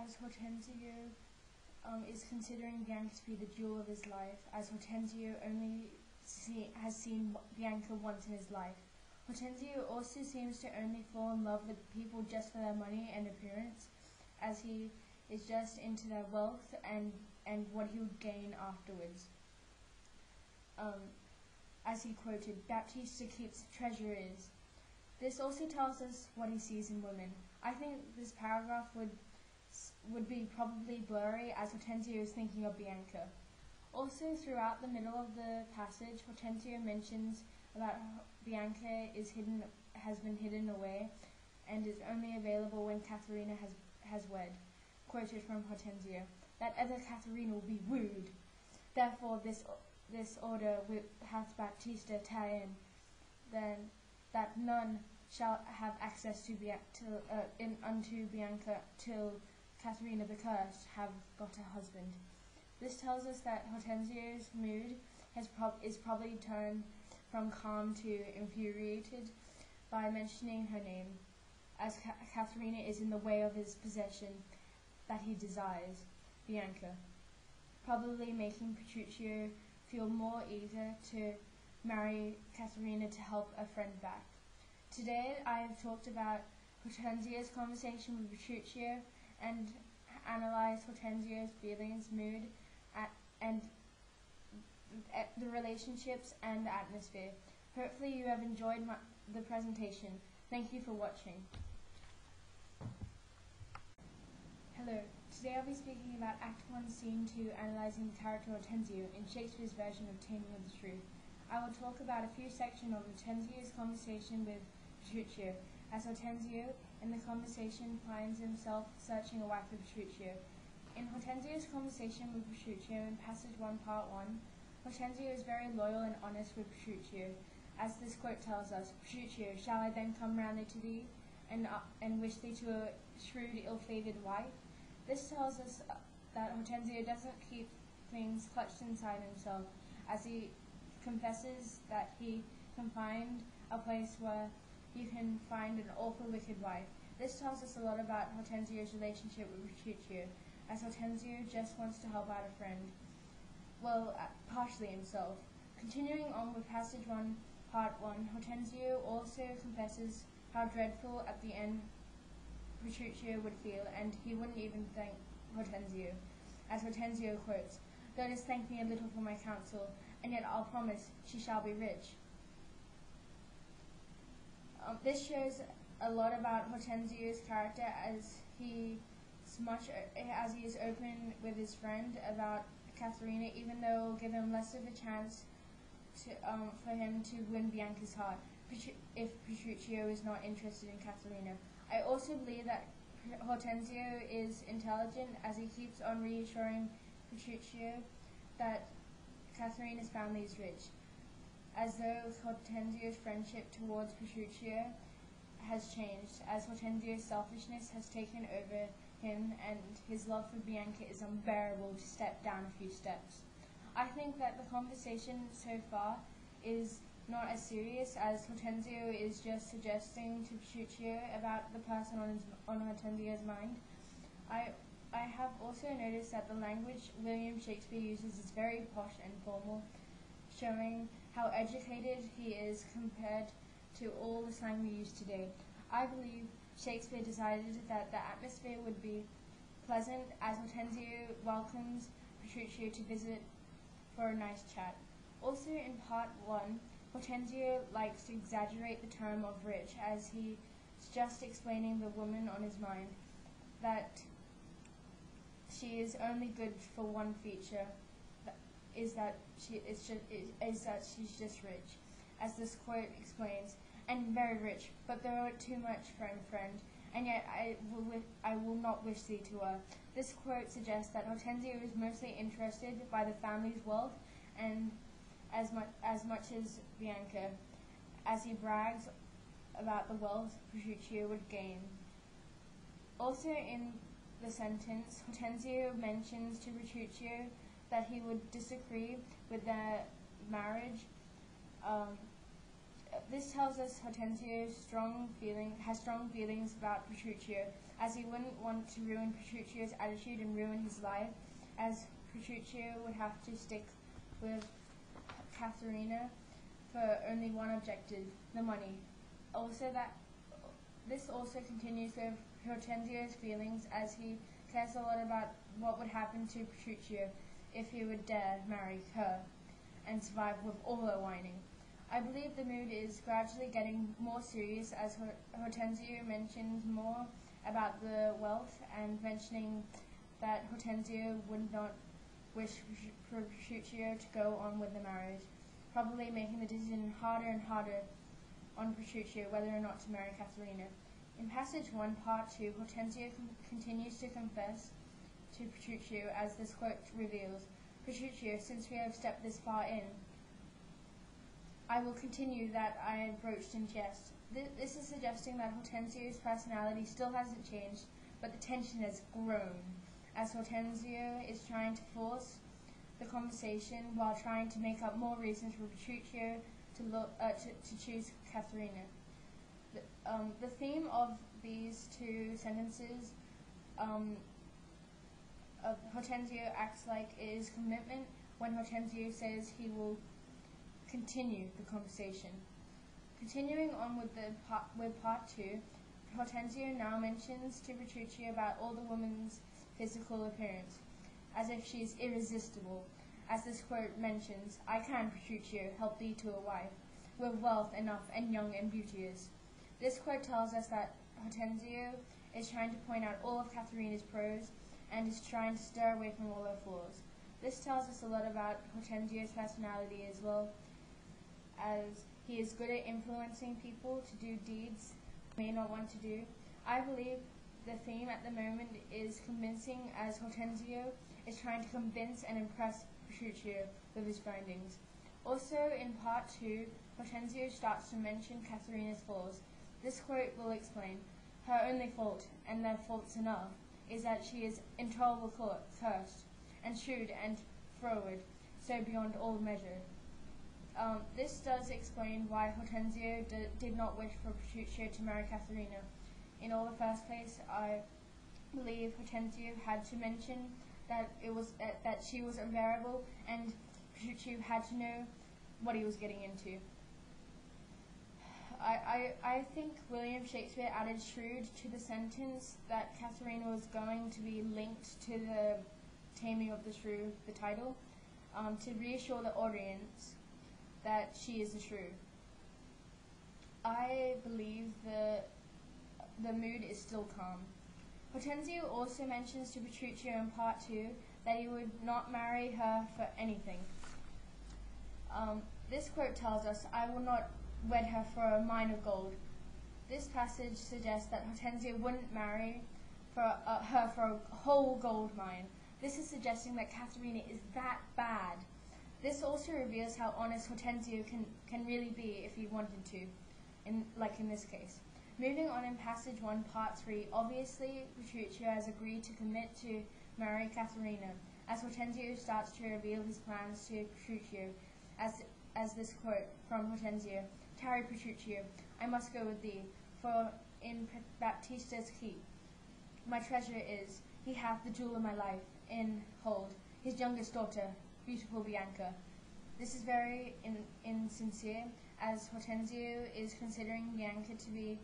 as Hortensio is considering Bianca to be the jewel of his life, as Hortensio has seen Bianca once in his life. Hortensio also seems to only fall in love with people just for their money and appearance, as he is just into their wealth and what he would gain afterwards. As he quoted, "Baptista keeps treasure is." This also tells us what he sees in women. I think this paragraph would be probably blurry, as Hortensio is thinking of Bianca. Also, throughout the middle of the passage, Hortensio mentions about how Bianca has been hidden away and is only available when Katharina has wed. Quoted from Hortensio, "That other Katharina will be wooed. Therefore this order hath Baptista ta'en, then that none shall have access unto Bianca till Katharina the Cursed have got a husband." This tells us that Hortensio's mood is probably turned from calm to infuriated by mentioning her name, as Katharina is in the way of his possession that he desires, Bianca, probably making Petruchio feel more eager to marry Katharina to help a friend back. Today I have talked about Hortensio's conversation with Petruchio and analysed Hortensio's feelings, mood, and the relationships and the atmosphere. Hopefully you have enjoyed the presentation. Thank you for watching. Hello, today I'll be speaking about Act 1, Scene 2, analysing the character Hortensio in Shakespeare's version of Taming of the Shrew. I will talk about a few sections of Hortensio's conversation with Petruchio, as Hortensio in the conversation finds himself searching a wife for Petruchio. In Hortensio's conversation with Petruchio in Passage 1, Part 1, Hortensio is very loyal and honest with Petruchio, as this quote tells us, "Petruchio, shall I then come roundly to thee, and wish thee to a shrewd, ill-favoured wife?" This tells us that Hortensio doesn't keep things clutched inside himself, as he confesses that he can find a place where you can find an awful wicked wife. This tells us a lot about Hortensio's relationship with Petruchio, as Hortensio just wants to help out a friend. Well, partially himself. Continuing on with Passage 1, Part 1, Hortensio also confesses how dreadful at the end Petruchio would feel, and he wouldn't even thank Hortensio. As Hortensio quotes, "Thou dost thank me a little for my counsel, and yet I'll promise she shall be rich." This shows a lot about Hortensio's character, as he is open with his friend about Katharina, even though it will give him less of a chance for him to win Bianca's heart if Petruchio is not interested in Katharina. I also believe that Hortensio is intelligent, as he keeps on reassuring Petruchio that Katharina's family is rich, as though Hortensio's friendship towards Petruchio has changed, as Hortensio's selfishness has taken over him and his love for Bianca is unbearable to step down a few steps. I think that the conversation so far is not as serious, as Hortensio is just suggesting to Petruchio about the person on Hortensio's mind. I have also noticed that the language William Shakespeare uses is very posh and formal, showing how educated he is compared to all the slang we use today. I believe Shakespeare decided that the atmosphere would be pleasant, as Hortensio welcomes Petruchio to visit for a nice chat. Also in Part 1, Hortensio likes to exaggerate the term of rich, as he's just explaining the woman on his mind, that she is only good for one feature, is that she's just rich. As this quote explains, "And very rich, but thou art too much, friend, and yet I will not wish thee to her." This quote suggests that Hortensio is mostly interested by the family's wealth, and as much as Bianca, as he brags about the wealth Petruchio would gain. Also in the sentence, Hortensio mentions to Petruchio that he would disagree with their marriage. This tells us Hortensio has strong feelings about Petruchio, as he wouldn't want to ruin Petruchio's attitude and ruin his life, as Petruchio would have to stick with Katharina for only one objective, the money. This also continues with Hortensio's feelings, as he cares a lot about what would happen to Petruchio if he would dare marry her and survive with all her whining. I believe the mood is gradually getting more serious, as Hortensio mentions more about the wealth and mentioning that Hortensio would not wish for Petruchio to go on with the marriage, probably making the decision harder and harder on Petruchio whether or not to marry Katharina. In passage 1, part 2, Hortensio continues to confess to Petruchio, as this quote reveals, "Petruchio, since we have stepped this far in, I will continue that I have broached in jest." This is suggesting that Hortensio's personality still hasn't changed, but the tension has grown, as Hortensio is trying to force the conversation while trying to make up more reasons for Petruchio to choose Katharina. The theme of these two sentences of Hortensio acts like it is commitment when Hortensio says he will continue the conversation. Continuing on with part 2, Hortensio now mentions to Petruchio about all the woman's physical appearance, as if she is irresistible. As this quote mentions, "I can, Petruchio, help thee to a wife, with wealth enough and young and beauteous." This quote tells us that Hortensio is trying to point out all of Katharina's pros and is trying to steer away from all her flaws. This tells us a lot about Hortensio's personality, as well as he is good at influencing people to do deeds they may not want to do. I believe the theme at the moment is convincing, as Hortensio is trying to convince and impress Petruchio with his findings. Also in part 2, Hortensio starts to mention Katharina's flaws. This quote will explain, "Her only fault, and their faults enough, is that she is intolerable cursed, and shrewd and froward, so beyond all measure." This does explain why Hortensio did not wish for Petruchio to marry Katharina. In all, the first place, I believe Hortensio had to mention that that she was unbearable, and Petruchio had to know what he was getting into. I think William Shakespeare added shrewd to the sentence that Katharina was going to be linked to the Taming of the Shrew, the title, to reassure the audience that she is the shrew. I believe the mood is still calm. Hortensio also mentions to Petruchio in part 2 that he would not marry her for anything. This quote tells us, "I will not wed her for a mine of gold." This passage suggests that Hortensio wouldn't marry her for a whole gold mine. This is suggesting that Katharina is that bad. This also reveals how honest Hortensio can really be if he wanted to, like in this case. Moving on in passage 1, part 3, obviously Petruchio has agreed to commit to marry Katharina, as Hortensio starts to reveal his plans to Petruchio, as this quote from Hortensio, "Tarry, Petruchio, I must go with thee, for in Baptista's keep my treasure is, he hath the jewel of my life, in, hold, his youngest daughter, beautiful Bianca." This is very insincere, as Hortensio is considering Bianca to be